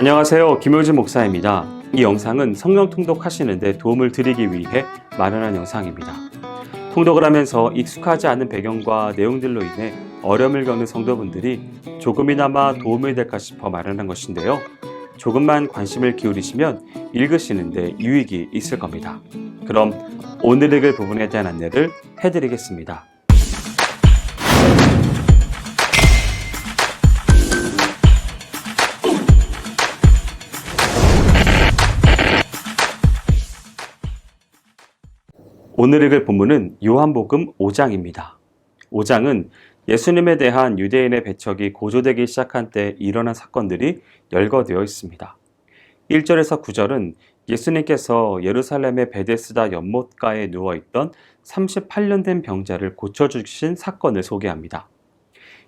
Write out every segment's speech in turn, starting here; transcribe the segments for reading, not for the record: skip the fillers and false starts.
안녕하세요. 김효진 목사입니다. 이 영상은 성경 통독하시는 데 도움을 드리기 위해 마련한 영상입니다. 통독을 하면서 익숙하지 않은 배경과 내용들로 인해 어려움을 겪는 성도분들이 조금이나마 도움이 될까 싶어 마련한 것인데요. 조금만 관심을 기울이시면 읽으시는데 유익이 있을 겁니다. 그럼 오늘 읽을 부분에 대한 안내를 해드리겠습니다. 오늘 읽을 본문은 요한복음 5장입니다. 5장은 예수님에 대한 유대인의 배척이 고조되기 시작한 때 일어난 사건들이 열거되어 있습니다. 1절에서 9절은 예수님께서 예루살렘의 베데스다 연못가에 누워있던 38년 된 병자를 고쳐주신 사건을 소개합니다.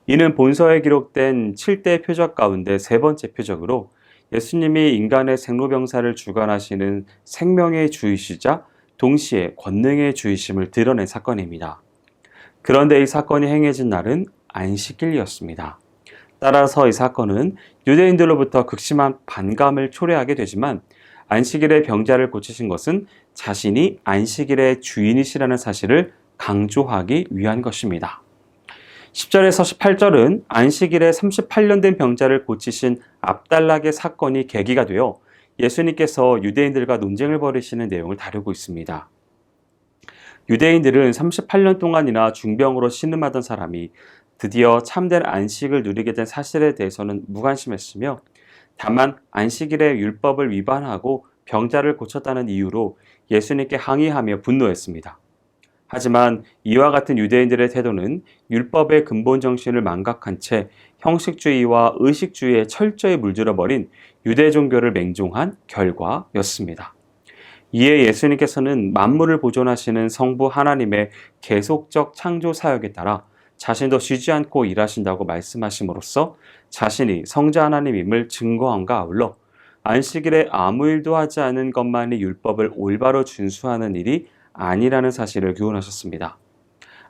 이는 본서에 기록된 7대 표적 가운데 세 번째 표적으로 예수님이 인간의 생로병사를 주관하시는 생명의 주이시자 동시에 권능의 주이심을 드러낸 사건입니다. 그런데 이 사건이 행해진 날은 안식일이었습니다. 따라서 이 사건은 유대인들로부터 극심한 반감을 초래하게 되지만 안식일에 병자를 고치신 것은 자신이 안식일의 주인이시라는 사실을 강조하기 위한 것입니다. 10절에서 18절은 안식일에 38년 된 병자를 고치신 압달락의 사건이 계기가 되어 예수님께서 유대인들과 논쟁을 벌이시는 내용을 다루고 있습니다. 유대인들은 38년 동안이나 중병으로 신음하던 사람이 드디어 참된 안식을 누리게 된 사실에 대해서는 무관심했으며 다만 안식일의 율법을 위반하고 병자를 고쳤다는 이유로 예수님께 항의하며 분노했습니다. 하지만 이와 같은 유대인들의 태도는 율법의 근본 정신을 망각한 채 형식주의와 의식주의에 철저히 물들어버린 유대 종교를 맹종한 결과였습니다. 이에 예수님께서는 만물을 보존하시는 성부 하나님의 계속적 창조 사역에 따라 자신도 쉬지 않고 일하신다고 말씀하심으로써 자신이 성자 하나님임을 증거함과 아울러 안식일에 아무 일도 하지 않은 것만이 율법을 올바로 준수하는 일이 아니라는 사실을 교훈하셨습니다.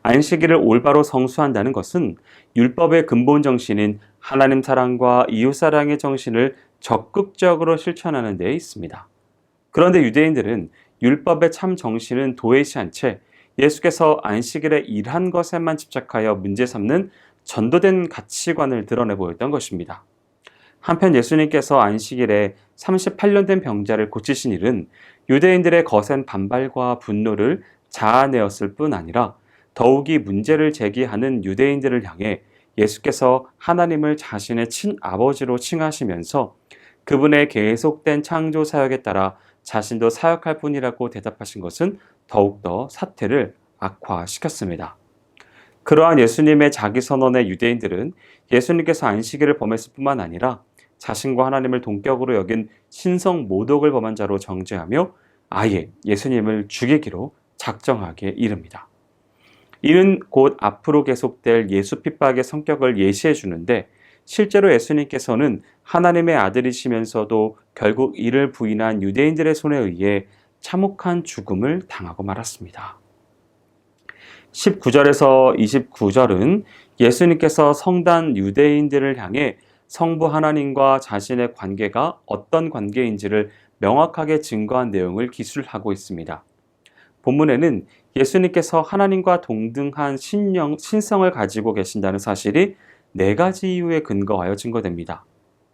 안식일을 올바로 성수한다는 것은 율법의 근본 정신인 하나님 사랑과 이웃 사랑의 정신을 적극적으로 실천하는 데 있습니다. 그런데 유대인들은 율법의 참 정신은 도외시한 채 예수께서 안식일에 일한 것에만 집착하여 문제 삼는 전도된 가치관을 드러내 보였던 것입니다. 한편 예수님께서 안식일에 38년 된 병자를 고치신 일은 유대인들의 거센 반발과 분노를 자아내었을 뿐 아니라 더욱이 문제를 제기하는 유대인들을 향해 예수께서 하나님을 자신의 친아버지로 칭하시면서 그분의 계속된 창조 사역에 따라 자신도 사역할 뿐이라고 대답하신 것은 더욱더 사태를 악화시켰습니다. 그러한 예수님의 자기 선언의 유대인들은 예수님께서 안식일을 범했을 뿐만 아니라 자신과 하나님을 동격으로 여긴 신성 모독을 범한 자로 정죄하며 아예 예수님을 죽이기로 작정하게 이릅니다. 이는 곧 앞으로 계속될 예수 핍박의 성격을 예시해 주는데 실제로 예수님께서는 하나님의 아들이시면서도 결국 이를 부인한 유대인들의 손에 의해 참혹한 죽음을 당하고 말았습니다. 19절에서 29절은 예수님께서 성단 유대인들을 향해 성부 하나님과 자신의 관계가 어떤 관계인지를 명확하게 증거한 내용을 기술하고 있습니다. 본문에는 예수님께서 하나님과 동등한 신성을 가지고 계신다는 사실이 네 가지 이유에 근거하여 증거됩니다.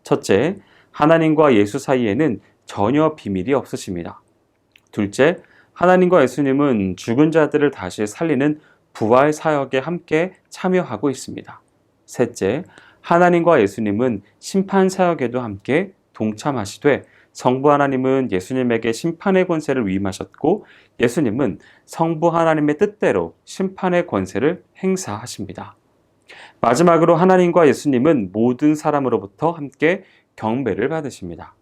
첫째, 하나님과 예수 사이에는 전혀 비밀이 없으십니다. 둘째, 하나님과 예수님은 죽은 자들을 다시 살리는 부활 사역에 함께 참여하고 있습니다. 셋째, 하나님과 예수님은 심판 사역에도 함께 동참하시되 성부 하나님은 예수님에게 심판의 권세를 위임하셨고 예수님은 성부 하나님의 뜻대로 심판의 권세를 행사하십니다. 마지막으로 하나님과 예수님은 모든 사람으로부터 함께 경배를 받으십니다.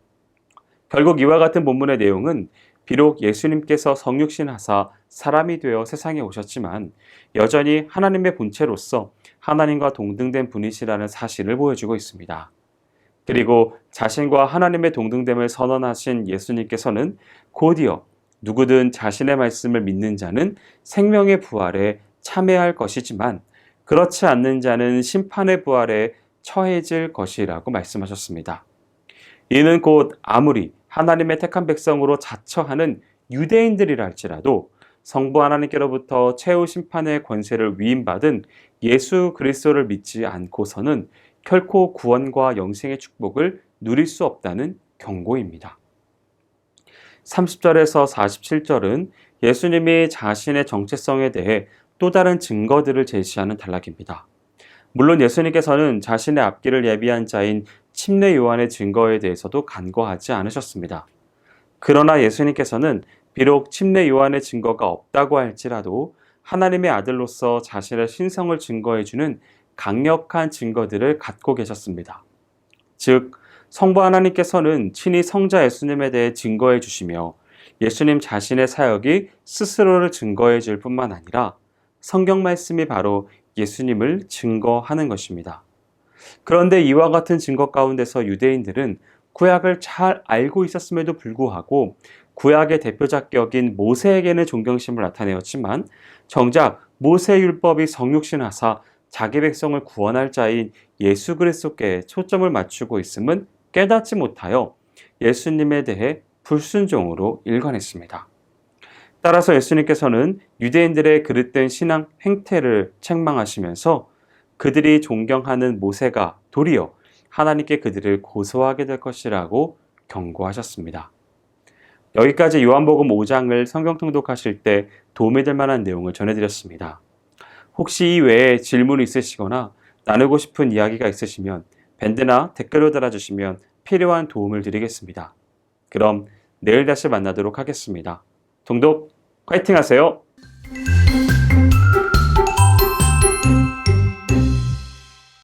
결국 이와 같은 본문의 내용은 비록 예수님께서 성육신하사 사람이 되어 세상에 오셨지만 여전히 하나님의 본체로서 하나님과 동등된 분이시라는 사실을 보여주고 있습니다. 그리고 자신과 하나님의 동등됨을 선언하신 예수님께서는 곧이어 누구든 자신의 말씀을 믿는 자는 생명의 부활에 참여할 것이지만 그렇지 않는 자는 심판의 부활에 처해질 것이라고 말씀하셨습니다. 이는 곧 아무리 하나님의 택한 백성으로 자처하는 유대인들이라 할지라도 성부 하나님께로부터 최후 심판의 권세를 위임받은 예수 그리스도를 믿지 않고서는 결코 구원과 영생의 축복을 누릴 수 없다는 경고입니다. 30절에서 47절은 예수님이 자신의 정체성에 대해 또 다른 증거들을 제시하는 단락입니다. 물론 예수님께서는 자신의 앞길을 예비한 자인 침례 요한의 증거에 대해서도 간과하지 않으셨습니다. 그러나 예수님께서는 비록 침례 요한의 증거가 없다고 할지라도 하나님의 아들로서 자신의 신성을 증거해주는 강력한 증거들을 갖고 계셨습니다. 즉, 성부 하나님께서는 친히 성자 예수님에 대해 증거해 주시며 예수님 자신의 사역이 스스로를 증거해 줄 뿐만 아니라 성경 말씀이 바로 예수님을 증거하는 것입니다. 그런데 이와 같은 증거 가운데서 유대인들은 구약을 잘 알고 있었음에도 불구하고 구약의 대표작 격인 모세에게는 존경심을 나타내었지만 정작 모세 율법이 성육신하사 자기 백성을 구원할 자인 예수 그리스도께 초점을 맞추고 있음은 깨닫지 못하여 예수님에 대해 불순종으로 일관했습니다. 따라서 예수님께서는 유대인들의 그릇된 신앙 행태를 책망하시면서 그들이 존경하는 모세가 도리어 하나님께 그들을 고소하게 될 것이라고 경고하셨습니다. 여기까지 요한복음 5장을 성경 통독하실 때 도움이 될 만한 내용을 전해드렸습니다. 혹시 이 외에 질문이 있으시거나 나누고 싶은 이야기가 있으시면 밴드나 댓글로 달아주시면 필요한 도움을 드리겠습니다. 그럼 내일 다시 만나도록 하겠습니다. 통독 화이팅 하세요.